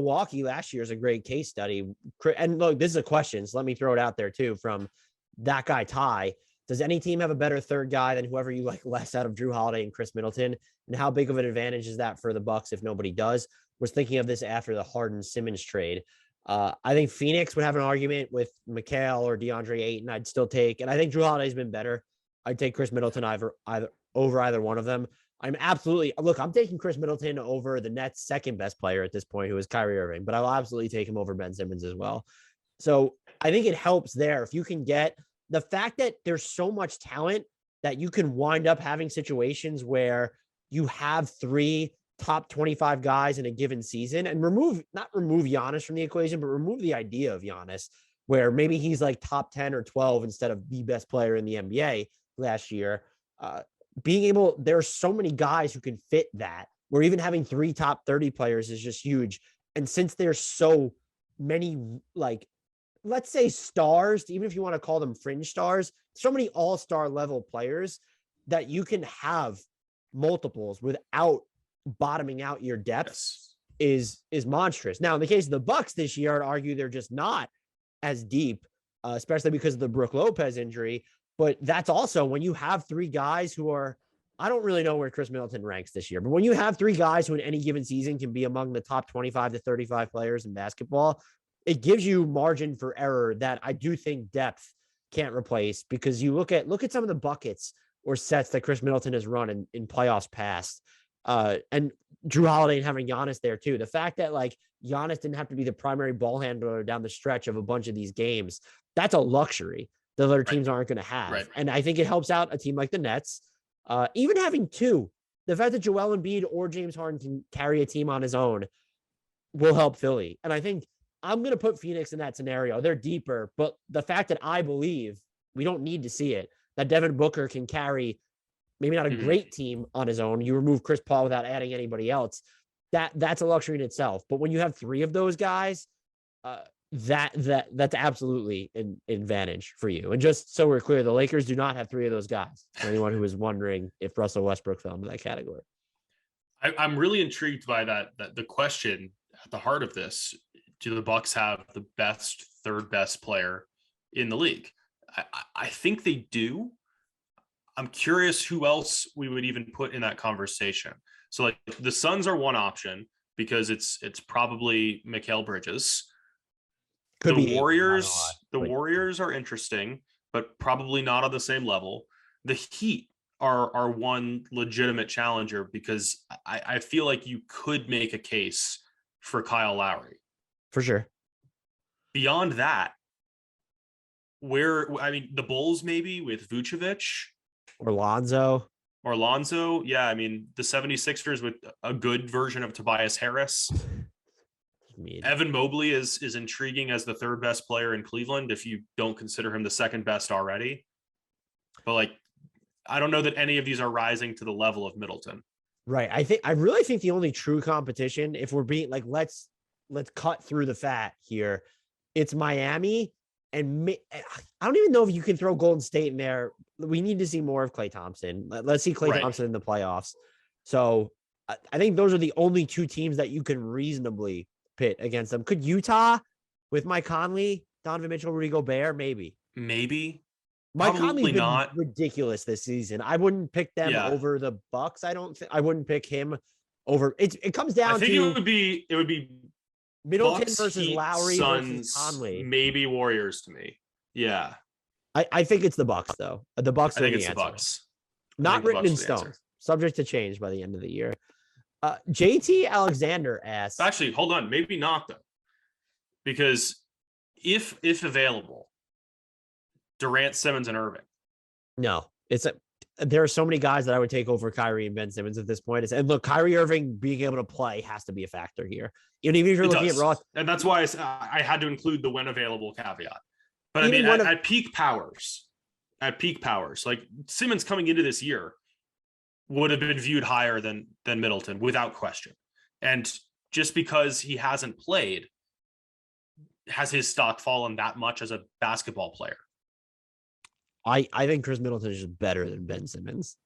Milwaukee last year is a great case study. And look, this is a question, so let me throw it out there too from that guy, Ty. Does any team have a better third guy than whoever you like less out of Jrue Holiday and Khris Middleton? And how big of an advantage is that for the Bucks if nobody does? Was thinking of this after the Harden-Simmons trade. I think Phoenix would have an argument with Mikal or DeAndre Ayton. I'd still take, and I think Jrue Holiday's been better. I'd take Khris Middleton over either one of them. I'm taking Khris Middleton over the Nets' second best player at this point, who is Kyrie Irving, but I will absolutely take him over Ben Simmons as well. So I think it helps there if you can get the fact that there's so much talent that you can wind up having situations where you have 3 top 25 guys in a given season and not remove Giannis from the equation, but remove the idea of Giannis, where maybe he's like top 10 or 12 instead of the best player in the NBA last year. There's so many guys who can fit that, where even having 3 top 30 players is just huge. And since there's so many, like, let's say stars, even if you want to call them fringe stars, so many all-star level players that you can have multiples without bottoming out your depth is monstrous. Now, in the case of the Bucks this year, I'd argue they're just not as deep, especially because of the Brook Lopez injury. But that's also when you have 3 guys who are, I don't really know where Khris Middleton ranks this year, but when you have 3 guys who in any given season can be among the top 25 to 35 players in basketball, it gives you margin for error that I do think depth can't replace, because you look at some of the buckets or sets that Khris Middleton has run in playoffs past, and Jrue Holiday and having Giannis there too. The fact that like Giannis didn't have to be the primary ball handler down the stretch of a bunch of these games, that's a luxury that other teams aren't going to have. Right. And I think it helps out a team like the Nets. Even having 2, the fact that Joel Embiid or James Harden can carry a team on his own will help Philly. And I think I'm going to put Phoenix in that scenario. They're deeper, but the fact that I believe, we don't need to see it, that Devin Booker can carry maybe not a great team on his own. You remove Chris Paul without adding anybody else. That's a luxury in itself. But when you have 3 of those guys, that's absolutely an advantage for you. And just so we're clear, the Lakers do not have 3 of those guys. For anyone who is wondering if Russell Westbrook fell into that category. I'm really intrigued by that the question at the heart of this. Do the Bucks have the third best player in the league? I think they do. I'm curious who else we would even put in that conversation. So like the Suns are one option because it's probably Mikal Bridges. The Warriors are interesting, but probably not on the same level. The Heat are one legitimate challenger because I feel like you could make a case for Kyle Lowry. For sure. Beyond that, the Bulls maybe with Vucevic. Lonzo. Yeah, I mean, the 76ers with a good version of Tobias Harris. Evan Mobley is intriguing as the 3rd best player in Cleveland if you don't consider him the 2nd best already. But like, I don't know that any of these are rising to the level of Middleton. Right. I really think the only true competition, if we're being like, let's cut through the fat here, it's Miami. And I don't even know if you can throw Golden State in there. We need to see more of Klay Thompson. Let's see Klay Thompson in the playoffs. So I think those are the only 2 teams that you can reasonably pit against them. Could Utah with Mike Conley, Donovan Mitchell, Rudy Gobert? Maybe. Mike Conley's been ridiculous this season. I wouldn't pick them over the Bucks. I wouldn't pick him over. It comes down to. It would be Middleton Bucks, versus Heat, Lowry Suns, versus Conley. Maybe Warriors to me. Yeah. I think it's the Bucks though. The Bucks. I think it's the Bucks. Not written in stone. Subject to change by the end of the year. JT Alexander asks. Actually, hold on. Maybe not though, because if available, Durant, Simmons, and Irving. No, there are so many guys that I would take over Kyrie and Ben Simmons at this point. And look, Kyrie Irving being able to play has to be a factor here. Even if you're looking at raw, and that's why I had to include the when available caveat. But I mean, at peak powers, like Simmons coming into this year would have been viewed higher than Middleton without question. And just because he hasn't played, has his stock fallen that much as a basketball player? I think Khris Middleton is just better than Ben Simmons.